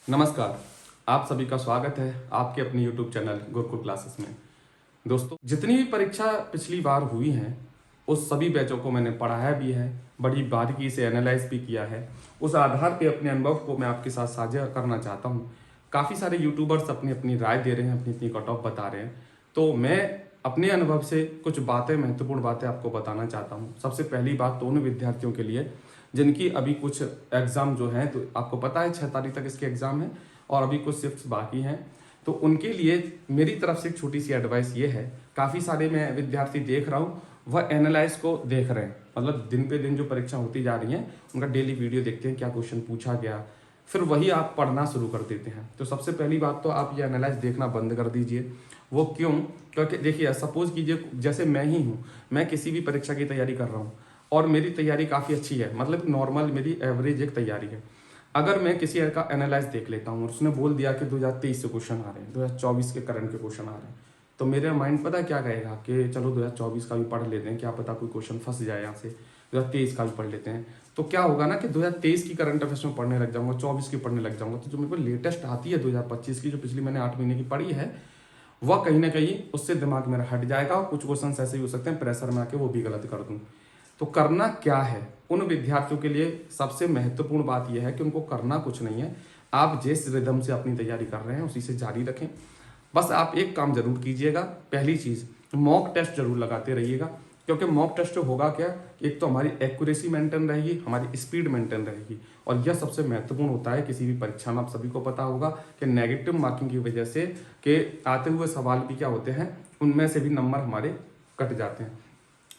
नमस्कार। आप सभी का स्वागत है आपके अपने YouTube चैनल गुरुकुल क्लासेस में। दोस्तों, जितनी भी परीक्षा पिछली बार हुई हैं उस सभी बैचों को मैंने पढ़ाया भी है, बड़ी बारीकी से एनालाइज भी किया है। उस आधार पे अपने अनुभव को मैं आपके साथ साझा करना चाहता हूँ। काफ़ी सारे यूट्यूबर्स अपनी अपनी राय दे रहे हैं, अपनी अपनी कट ऑफ बता रहे हैं, तो मैं अपने अनुभव से कुछ बातें, महत्वपूर्ण बातें आपको बताना चाहता हूँ। सबसे पहली बात तो उन विद्यार्थियों के लिए जिनकी अभी कुछ एग्ज़ाम जो हैं, तो आपको पता है 6 तारीख तक इसके एग्ज़ाम हैं और अभी कुछ शिफ्ट्स बाकी हैं, तो उनके लिए मेरी तरफ से एक छोटी सी एडवाइस ये है। काफ़ी सारे मैं विद्यार्थी देख रहा हूँ वह एनालाइज को देख रहे हैं, मतलब दिन पे दिन जो परीक्षा होती जा रही हैं उनका डेली वीडियो देखते हैं, क्या क्वेश्चन पूछा गया, फिर वही आप पढ़ना शुरू कर देते हैं। तो सबसे पहली बात तो आप ये एनालाइज देखना बंद कर दीजिए। वो क्यों? क्योंकि देखिए, सपोज कीजिए जैसे मैं ही हूँ, मैं किसी भी परीक्षा की तैयारी कर रहा हूँ और मेरी तैयारी काफ़ी अच्छी है, मतलब नॉर्मल मेरी एवरेज एक तैयारी है। अगर मैं किसी का एनालाइज देख लेता हूँ और उसने बोल दिया कि 2023 से क्वेश्चन आ रहे हैं, 2024 के करंट के क्वेश्चन आ रहे हैं, तो मेरे माइंड पता क्या कहेगा कि चलो 2024 का भी पढ़ लेते हैं, क्या पता कोई क्वेश्चन फंस जाए यहाँ से, 2023 का भी पढ़ लेते हैं। तो क्या होगा ना कि 2023 की करंट अफेयर्स में पढ़ने लग जाऊंगा, 24 की पढ़ने लग जाऊंगा, तो जो मेरे को लेटेस्ट आती है 2025 की, जो पिछली मैंने 8 महीने की पढ़ी है, वह कहीं ना कहीं उससे दिमाग मेरा हट जाएगा और कुछ क्वेश्चन ऐसे ही हो सकते हैं प्रेशर में आके वो भी गलत कर दूं। तो करना क्या है उन विद्यार्थियों के लिए? सबसे महत्वपूर्ण बात यह है कि उनको करना कुछ नहीं है। आप जिस रिदम से अपनी तैयारी कर रहे हैं उसी से जारी रखें। बस आप एक काम जरूर कीजिएगा, पहली चीज मॉक टेस्ट जरूर लगाते रहिएगा, क्योंकि मॉक टेस्ट जो होगा क्या, एक तो हमारी एक्यूरेसी मेंटेन रहेगी, हमारी स्पीड मेंटेन रहेगी, और यह सबसे महत्वपूर्ण होता है किसी भी परीक्षा में। आप सभी को पता होगा कि नेगेटिव मार्किंग की वजह से के आते हुए सवाल भी क्या होते हैं, उनमें से भी नंबर हमारे कट जाते हैं।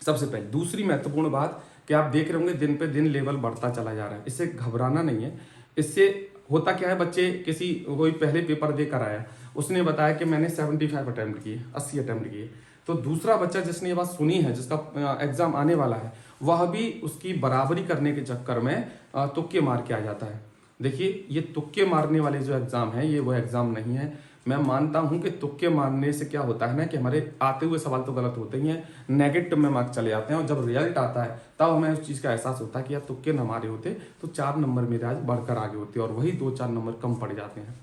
सबसे पहले दूसरी महत्वपूर्ण बात कि आप देख रहे होंगे दिन पे दिन लेवल बढ़ता चला जा रहा है, इससे घबराना नहीं है। इससे होता क्या है, बच्चे किसी कोई पहले पेपर देकर आया, उसने बताया कि मैंने 75 अटैम्प्ट किए, 80 अटैम्प्ट किए, तो दूसरा बच्चा जिसने ये बात सुनी है, जिसका एग्जाम आने वाला है, वह भी उसकी बराबरी करने के चक्कर में तुक्के मार के आ जाता है। देखिए, ये तुक्के मारने वाले जो एग्जाम है, ये वो एग्जाम नहीं है। मैं मानता हूं कि तुक्के मारने से क्या होता है ना कि हमारे आते हुए सवाल तो गलत होते ही हैं, नेगेटिव में मार्क्स चले जाते हैं, और जब रिजल्ट आता है तब हमें उस चीज़ का एहसास होता है कि यार तुक्के न मारे होते तो 4 नंबर मेरे आज बढ़कर आगे होते और वही 2-4 नंबर कम पड़ जाते हैं।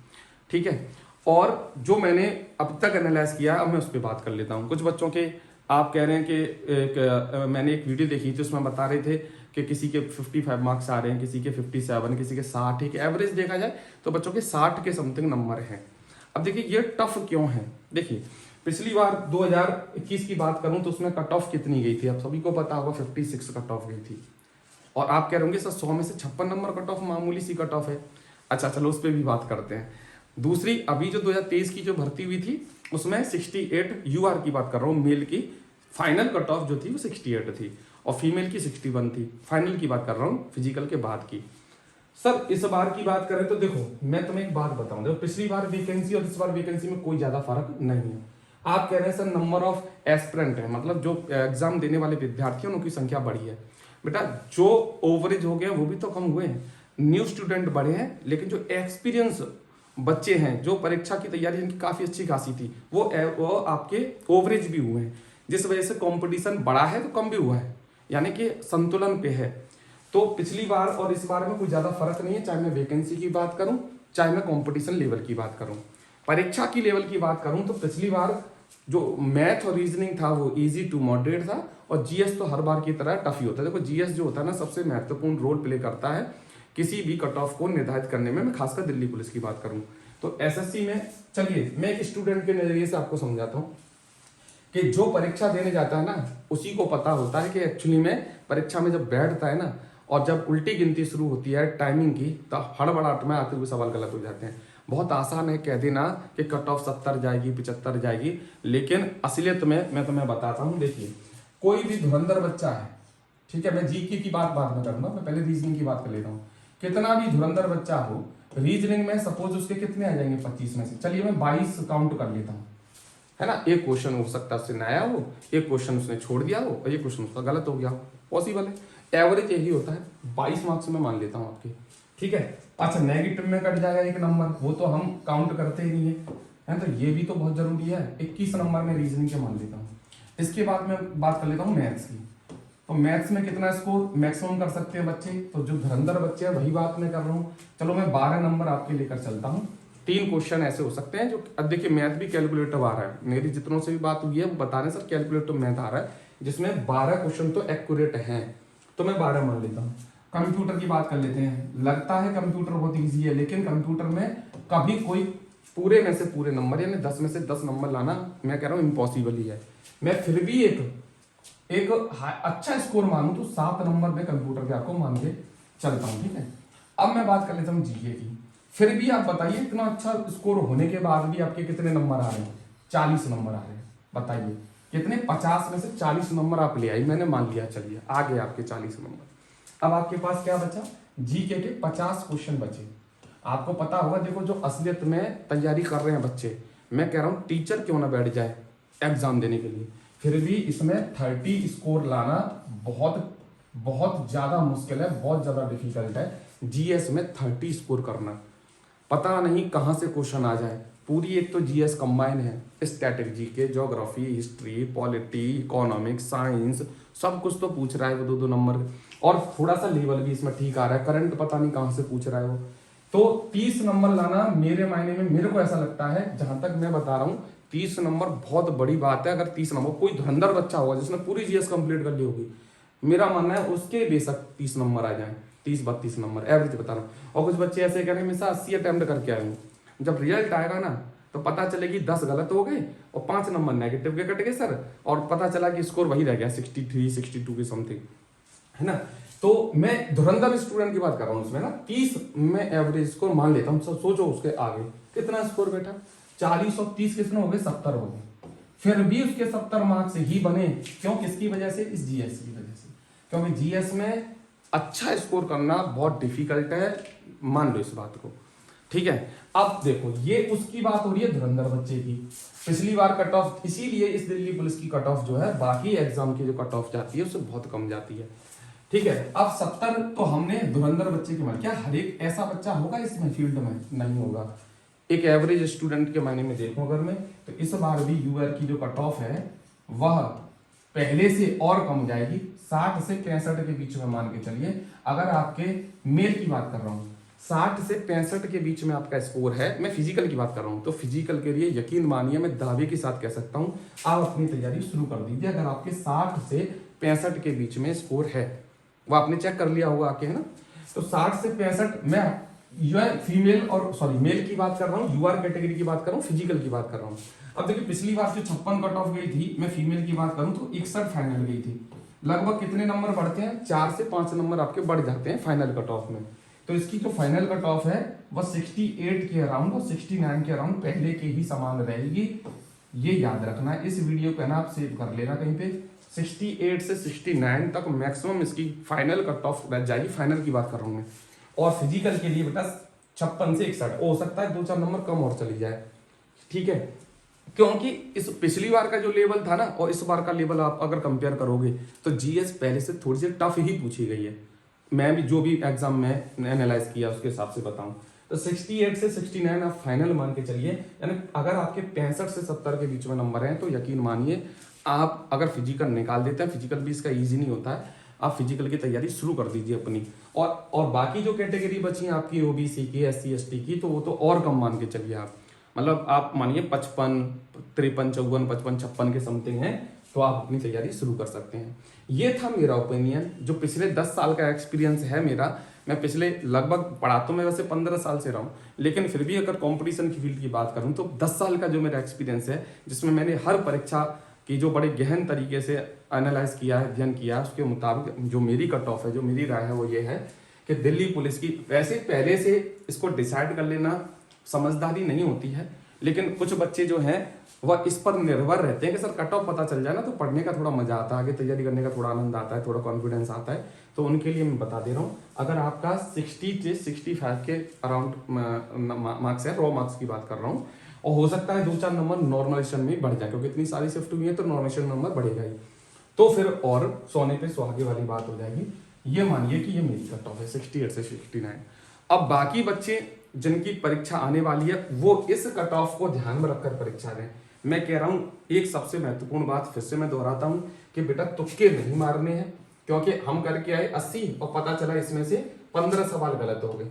ठीक है, और जो मैंने अब तक एनालाइज किया अब मैं उस पर बात कर लेता हूँ। कुछ बच्चों के आप कह रहे हैं कि मैंने एक वीडियो देखी थी, उसमें बता रहे थे कि किसी के 55 मार्क्स आ रहे हैं, किसी के 57, किसी के 60, ठीक है, एवरेज देखा जाए तो बच्चों के 60 के समथिंग नंबर हैं। अब देखिए ये टफ क्यों है। देखिए, पिछली बार 2021 की बात करूं तो उसमें कट ऑफ कितनी गई थी, आप सभी को पता होगा 56 कट ऑफ गई थी, और आप कह रहे होंगे सर 100 में से 56 नंबर कट ऑफ मामूली सी कट ऑफ है। अच्छा चलो उस पर भी बात करते हैं। दूसरी, अभी जो 2023 की जो भर्ती हुई थी उसमें 68 यूआर की बात कर रहा हूँ, मेल की फाइनल कट ऑफ जो थी वो 68 थी और फीमेल की 61 थी। फाइनल की बात कर रहा हूँ, फिजिकल के बाद की। सर इस बार की बात करें तो देखो, मैं तुम्हें एक बात बताऊं, देखो पिछली बार वैकेंसी और इस बार वैकेंसी में कोई ज्यादा फर्क नहीं है। आप कह रहे हैं सर नंबर ऑफ एस्पिरेंट है, मतलब जो एग्जाम देने वाले विद्यार्थी हैं उनकी संख्या बढ़ी है। बेटा, जो ओवरेज हो गया वो भी तो कम हुए हैं, न्यू स्टूडेंट बढ़े हैं, लेकिन जो एक्सपीरियंस बच्चे हैं, जो परीक्षा की तैयारी जिनकी काफी अच्छी खासी थी, वो आपके ओवरेज भी हुए हैं, जिस वजह से कंपटीशन बढ़ा है तो कम भी हुआ है, यानी कि संतुलन पे है। तो पिछली बार और इस बार में कोई ज्यादा फर्क नहीं है, चाहे मैं वैकेंसी की बात करूं, चाहे मैं कंपटीशन लेवल की बात करूं। परीक्षा की लेवल की बात करूं तो पिछली बार जो मैथ और रीजनिंग था वो इजी टू मॉडरेट था, और जीएस तो हर बार की तरह टफ ही होता है। देखो जीएस जो होता है ना, सबसे महत्वपूर्ण रोल प्ले करता है किसी भी कट ऑफ को निर्धारित करने में। मैं खासकर दिल्ली पुलिस की बात करूं तो एसएससी में, चलिए मैं एक स्टूडेंट के नजरिए से आपको समझाता हूं कि जो परीक्षा देने जाता है ना उसी को पता होता है कि एक्चुअली में परीक्षा में जब बैठता है ना और जब उल्टी गिनती शुरू होती है टाइमिंग की, तो हड़बड़ाहट में आते हुए सवाल गलत हो जाते हैं। बहुत आसान है कह देना कि कट ऑफ 70 जाएगी, 75 जाएगी, लेकिन असलियत में मैं तुम्हें बताता हूँ। देखिए, कोई भी धुरंधर बच्चा है, ठीक है, मैं जीके की बात बाद में करूंगा, मैं पहले रीजनिंग की बात कर लेता हूँ। कितना भी धुरंधर बच्चा हो, रीजनिंग में सपोज उसके कितने आ जाएंगे 25 में से, चलिए मैं 22 काउंट कर लेता हूँ, है ना। एक क्वेश्चन हो सकता है उससे नया हो, एक क्वेश्चन उसने छोड़ दिया हो, और एक क्वेश्चन उसका गलत हो गया हो, पॉसिबल है। एवरेज यही होता है, 22 मार्क्स में मान लेता हूं आपके, ठीक है। अच्छा, नेगेटिव में कट जाएगा एक नंबर, वो तो हम काउंट करते ही नहीं है, तो ये भी तो बहुत जरूरी है। 21 नंबर में रीजनिंग के मान लेता हूँ। इसके बाद मैं बात कर लेता हूँ मैथ्स की। तो मैथ्स में कितना स्कोर मैक्सिमम कर सकते हैं बच्चे, तो जो धुरंधर बच्चे हैं वही बात मैं कर रहा हूँ। चलो मैं 12 नंबर आपके लेकर चलता हूँ। 3 क्वेश्चन ऐसे हो सकते हैं जो, अब देखिए मैथ भी कैलकुलेटिव आ रहा है, मेरी जितनों से भी बात हुई है वो बता रहे हैं सर कैलकुलेटिव मैथ आ रहा है, जिसमें 12 क्वेश्चन तो एक्यूरेट हैं, तो मैं 12 मान लेता हूँ। कंप्यूटर की बात कर लेते हैं। लगता है कंप्यूटर बहुत ईजी है, लेकिन कंप्यूटर में कभी कोई पूरे में से पूरे नंबर यानी 10 में से 10 नंबर लाना मैं कह रहा हूँ इम्पॉसिबल ही है। मैं फिर भी एक अच्छा स्कोर मानूं तो 7 नंबर में कंप्यूटर के आपको मान के चलता हूं, ठीक है। अब मैं बात कर लेता हूं जीके की। फिर भी आप बताइए इतना अच्छा स्कोर होने के बाद भी आपके कितने नंबर आ रहे हैं? 40 नंबर आ रहे हैं। बताइए कितने? 50 में से 40 नंबर आप ले आई, मैंने मान लिया, चलिए आ गए आपके 40 नंबर। अब आपके पास क्या बचा? जीके के 50 क्वेश्चन बचे। आपको पता होगा, देखो जो असलियत में तैयारी कर रहे हैं बच्चे, मैं कह रहा हूं टीचर क्यों ना बैठ जाए एग्जाम देने के लिए, फिर भी इसमें 30 स्कोर लाना बहुत बहुत ज्यादा मुश्किल है, बहुत ज्यादा डिफिकल्ट है। जीएस में 30 स्कोर करना, पता नहीं कहां से क्वेश्चन आ जाए। पूरी एक तो जीएस कंबाइन है, static GK, geography, history, polity, economics, science, सब कुछ तो पूछ रहा है वो 2-2 नंबर, और थोड़ा सा लेवल भी इसमें ठीक आ रहा है। करंट पता नहीं कहां से पूछ रहा है वो। तो 30 नंबर लाना मेरे मायने में, मेरे को ऐसा लगता है, जहां तक मैं बता रहा हूँ 30 नंबर बहुत बड़ी बात है। अगर 30 नंबर कोई धुरंधर बच्चा होगा जिसने पूरी जीएस कंप्लीट कर ली होगी, मेरा मानना है उसके बेशक 30 नंबर आ जाए, 30-32 नंबर एवरेज बता रहा हूँ। और कुछ बच्चे ऐसे कह रहे हैं मैं 80 अटेम्प्ट करके आए हूँ, जब रिजल्ट आएगा ना तो पता चलेगी 10 गलत हो गए और 5 नंबर नेगेटिव के कट गए सर, और पता चला कि स्कोर वही रह गया 63-62 की समथिंग, है ना। तो मैं धुरंधर स्टूडेंट की बात कर रहा हूँ उसमें ना 30 में एवरेज स्कोर मान लेता हूँ। सोचो उसके आगे कितना स्कोर बेटा, 40 और 30 कितने हो गए? 70 हो गए। फिर भी उसके 70 मार्क्स ही बने, क्यों? किसकी वजह से? इस जीएस की वजह से, क्योंकि जीएस में अच्छा स्कोर करना बहुत डिफिकल्ट है, मान लो इस बात को, ठीक है। अब देखो ये उसकी बात हो रही है धुरंधर बच्चे की। पिछली बार कट ऑफ, इसीलिए इस दिल्ली पुलिस की कट ऑफ जो है बाकी एग्जाम की जो कट ऑफ जाती है उससे बहुत कम जाती है, ठीक है। अब 70 तो हमने धुरंधर बच्चे के मान, क्या हर एक ऐसा बच्चा होगा इसमें फील्ड में? नहीं होगा। एक एवरेज स्टूडेंट के मायने में देखूं अगर मैं, तो इस बार भी यूआर की जो कट ऑफ है वह पहले से और कम जाएगी, 60 से 65 के बीच में मान के चलिए। अगर आपके मेल की बात कर रहा हूं, 60 से 65 के बीच में आपका स्कोर है, मैं फिजिकल की बात कर रहा हूं, तो फिजिकल के लिए यकीन मानिए मैं दावे के साथ कह सकता हूं आप अपनी तैयारी शुरू कर दीजिए। अगर आपके 60 से 65 के बीच में स्कोर है, वो आपने चेक कर लिया होगा आके, है ना। तो 60 से 65 मैं यूआर फीमेल और सॉरी मेल की बात कर रहा हूँ, यूआर कैटेगरी की बात कर रहा हूँ, फिजिकल की बात कर रहा हूँ। अब देखिए पिछली बार जो 56 कट ऑफ गई थी, मैं फीमेल की बात करूँ तो 61 फाइनल गई थी। लगभग कितने नंबर बढ़ते हैं? 4 से 5 नंबर आपके बढ़ जाते हैं फाइनल कट ऑफ में। तो इसकी जो फाइनल कट ऑफ है वह 68 के अराउंड और 69 के अराउंड पहले के ही समान रहेगी, ये याद रखना है। इस वीडियो पे ना आप सेव कर लेना कहीं पे, 68 से 69 तक मैक्सिमम इसकी फाइनल कट ऑफ रह जाएगी, फाइनल की बात कर रहा हूँ मैं। और फिजिकल के लिए बेटा 56 से 61, हो सकता है 2-4 नंबर कम और चली जाए, ठीक है। क्योंकि इस पिछली बार का जो लेवल था ना और इस बार का लेवल आप अगर कंपेयर करोगे तो जीएस पहले से थोड़ी सी टफ ही पूछी गई है। मैं भी जो भी एग्जाम में एनालाइज किया उसके हिसाब से बताऊं तो 68 से 69 आप फाइनल मान के चलिए। यानी अगर आपके 65 से 70 के बीच में नंबर हैं तो यकीन मानिए आप अगर फिजिकल निकाल देते हैं, फिजिकल भी इसका ईजी नहीं होता है, आप फिजिकल की तैयारी शुरू कर दीजिए अपनी। और बाकी जो कैटेगरी बची है आपकी ओबीसी की, एससी एसटी की, तो वो तो और कम मान के चलिए आप, मतलब आप मानिए 55, 53, 54, 55, 56 के समथिंग है, तो आप अपनी तैयारी शुरू कर सकते हैं। ये था मेरा ओपिनियन, जो पिछले 10 साल का एक्सपीरियंस है मेरा। मैं पिछले लगभग पढ़ाता मैं वैसे 15 साल से रहा हूँ, लेकिन फिर भी अगर कंपटीशन की फील्ड की बात करूँ तो 10 साल का जो मेरा एक्सपीरियंस है, जिसमें मैंने हर परीक्षा की जो बड़े गहन तरीके से एनालाइज किया है, अध्ययन किया है, उसके मुताबिक जो मेरी कट ऑफ है, जो मेरी राय है वो ये है कि दिल्ली पुलिस की, वैसे पहले से इसको डिसाइड कर लेना समझदारी नहीं होती है, लेकिन कुछ बच्चे जो हैं वह इस पर निर्भर रहते हैं कि सर कट ऑफ पता चल जाए ना तो पढ़ने का थोड़ा मजा आता है, आगे तैयारी करने का थोड़ा आनंद आता है, थोड़ा कॉन्फिडेंस आता है। तो उनके लिए मैं बता दे रहा हूँ, अगर आपका 60 से 65 के अराउंड मार्क्स है, रॉ मार्क्स की बात कर रहा हूँ, और हो सकता है 2-4 नंबर नॉर्मलाइजेशन में बढ़ जाए, क्योंकि इतनी सारी शिफ्ट हुई है तो नॉर्मलाइजेशन नंबर बढ़ेगा ही, तो फिर और सोने पे सुहागे वाली बात हो जाएगी। ये मानिए कि ये मेरी कट ऑफ है 68 से 69। अब बाकी बच्चे जिनकी परीक्षा आने वाली है वो इस कट ऑफ को ध्यान में रखकर परीक्षा दें। मैं कह रहा हूं एक सबसे महत्वपूर्ण बात फिर से मैं दोहराता हूं कि बेटा तुक्के नहीं मारने हैं, क्योंकि हम करके आए 80 और पता चला इसमें से 15 सवाल गलत हो गए।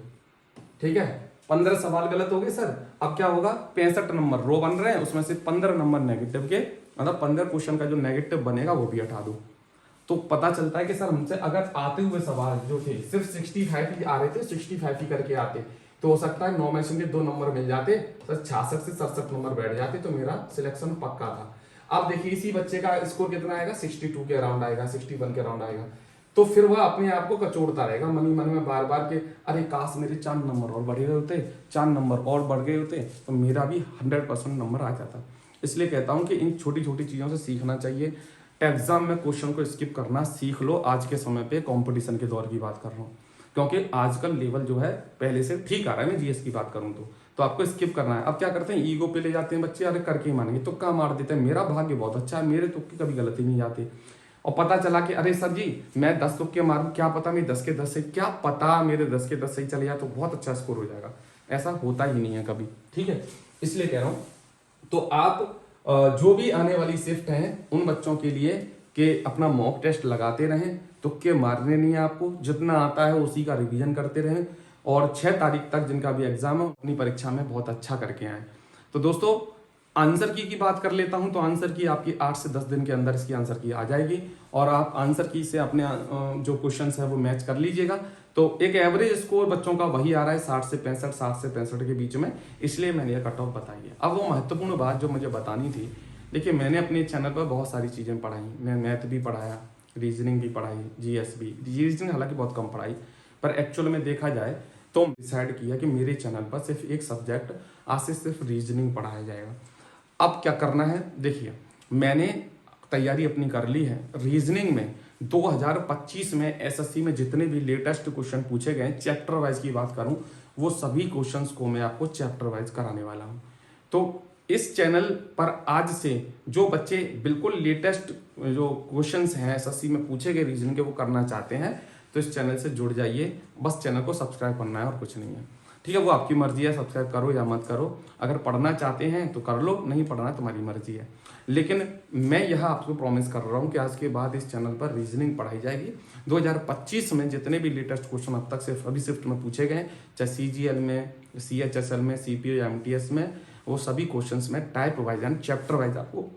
ठीक है, 15 सवाल गलत हो गए सर। अब क्या होगा, 65 नंबर रो बन रहे हैं, उसमें से 15 नंबर नेगेटिव के, मतलब 15 क्वेश्चन का जो नेगेटिव बनेगा वो भी हटा दो। तो पता चलता है कि सर हमसे अगर आते हुए सवाल जो थे सिर्फ 65 ही आ रहे थे, 65 ही करके आते, तो हो सकता है 9 में से 2 नंबर मिल जाते, सर 66 से 67 नंबर बैठ जाते, तो मेरा सिलेक्शन पक्का था। अब देखिए इसी बच्चे का स्कोर कितना आएगा, 62 के अराउंड आएगा, 61 के अराउंड आएगा। तो फिर वह अपने आप को कचोड़ता रहेगा मन ही मन में बार बार के, अरे काश मेरे 4 नंबर और बढ़ गए होते, 4 नंबर और बढ़ गए होते तो मेरा भी 100% नंबर आ जाता। इसलिए कहता हूं कि इन छोटी छोटी चीज़ों से सीखना चाहिए। एग्जाम में क्वेश्चन को स्किप करना सीख लो। आज के समय पे कंपटीशन के दौर की बात कर रहा हूँ, क्योंकि आजकल लेवल जो है पहले से ठीक आ रहा है। मैं जीएस की बात करूँ तो आपको स्किप करना है। अब क्या करते हैं, ईगो पे ले जाते हैं बच्चे, अरे करके ही मानेंगे, तुक्का मार देते हैं, मेरा भाग्य बहुत अच्छा है, मेरे तुक्के कभी गलती नहीं जाते। और पता चला कि अरे सर जी मैं 10 तुक्के मारूं, क्या पता मैं 10 के 10 से, क्या पता मेरे 10 के 10 से ही चले जाए तो बहुत अच्छा स्कोर हो जाएगा। ऐसा होता ही नहीं है कभी। ठीक है, इसलिए कह रहा हूं तो आप जो भी आने वाली शिफ्ट है उन बच्चों के लिए कि अपना मॉक टेस्ट लगाते रहें, तुक्के मारने नहीं है आपको, जितना आता है उसी का रिवीजन करते रहें, और 6 तारीख तक जिनका भी एग्जाम है अपनी परीक्षा में बहुत अच्छा करके आए। तो दोस्तों आंसर की बात कर लेता हूं, तो आंसर की आपकी 8 से 10 दिन के अंदर इसकी आंसर की आ जाएगी, और आप आंसर की से अपने जो क्वेश्चंस है वो मैच कर लीजिएगा। तो एक एवरेज स्कोर बच्चों का वही आ रहा है 60 से 65, 60 से 65 के बीच में, इसलिए मैंने ये कट ऑफ बताई है। अब वो महत्वपूर्ण बात जो मुझे बतानी थी, देखिए मैंने अपने चैनल पर बहुत सारी चीज़ें पढ़ाई, मैं मैथ भी पढ़ाया, रीजनिंग भी पढ़ाई, जीएस भी, रीजनिंग हालांकि बहुत कम पढ़ाई, पर एक्चुअल में देखा जाए तो डिसाइड किया कि मेरे चैनल पर सिर्फ एक सब्जेक्ट आज से सिर्फ रीजनिंग पढ़ाया जाएगा। अब क्या करना है, देखिए मैंने तैयारी अपनी कर ली है। रीजनिंग में 2025 में एसएससी में जितने भी लेटेस्ट क्वेश्चन पूछे गए, चैप्टर वाइज की बात करूं, वो सभी क्वेश्चंस को मैं आपको चैप्टर वाइज कराने वाला हूं। तो इस चैनल पर आज से जो बच्चे बिल्कुल लेटेस्ट जो क्वेश्चंस हैं एसएससी में पूछे गए रीजनिंग के वो करना चाहते हैं, तो इस चैनल से जुड़ जाइए। बस चैनल को सब्सक्राइब करना है और कुछ नहीं है। ठीक है, वो आपकी मर्जी है, सब्सक्राइब करो या मत करो। अगर पढ़ना चाहते हैं तो कर लो, नहीं पढ़ना तुम्हारी मर्जी है। लेकिन मैं यह आपको प्रॉमिस कर रहा हूं कि आज के बाद इस चैनल पर रीजनिंग पढ़ाई जाएगी। 2025 में जितने भी लेटेस्ट क्वेश्चन अब तक सिर्फ अभी शिफ्ट में पूछे गए, चाहे सीजीएल में, सीएचएसएल में, सीपीओ या एमटीएस में, वो सभी क्वेश्चंस में type wise and chapter wise आपको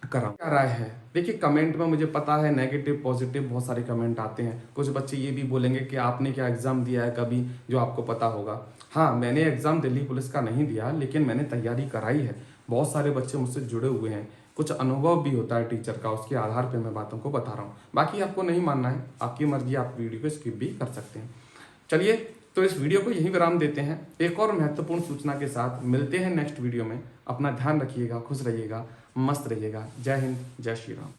करा। क्या राय है, देखिए कमेंट में मुझे पता है नेगेटिव पॉजिटिव बहुत सारे कमेंट आते हैं। कुछ बच्चे ये भी बोलेंगे कि आपने क्या एग्जाम दिया है कभी जो आपको पता होगा। हाँ, मैंने एग्जाम दिल्ली पुलिस का नहीं दिया, लेकिन मैंने तैयारी कराई है। बहुत सारे बच्चे मुझसे जुड़े हुए हैं, कुछ अनुभव भी होता है टीचर का, उसके आधार पर मैं बातों को बता रहा हूँ। बाकी आपको नहीं मानना है, आपकी मर्जी, आप वीडियो को स्किप भी कर सकते हैं। चलिए तो इस वीडियो को यहीं विराम देते हैं। एक और महत्वपूर्ण सूचना के साथ मिलते हैं नेक्स्ट वीडियो में। अपना ध्यान रखिएगा, खुश रहिएगा, मस्त रहिएगा। जय हिंद, जय श्री राम।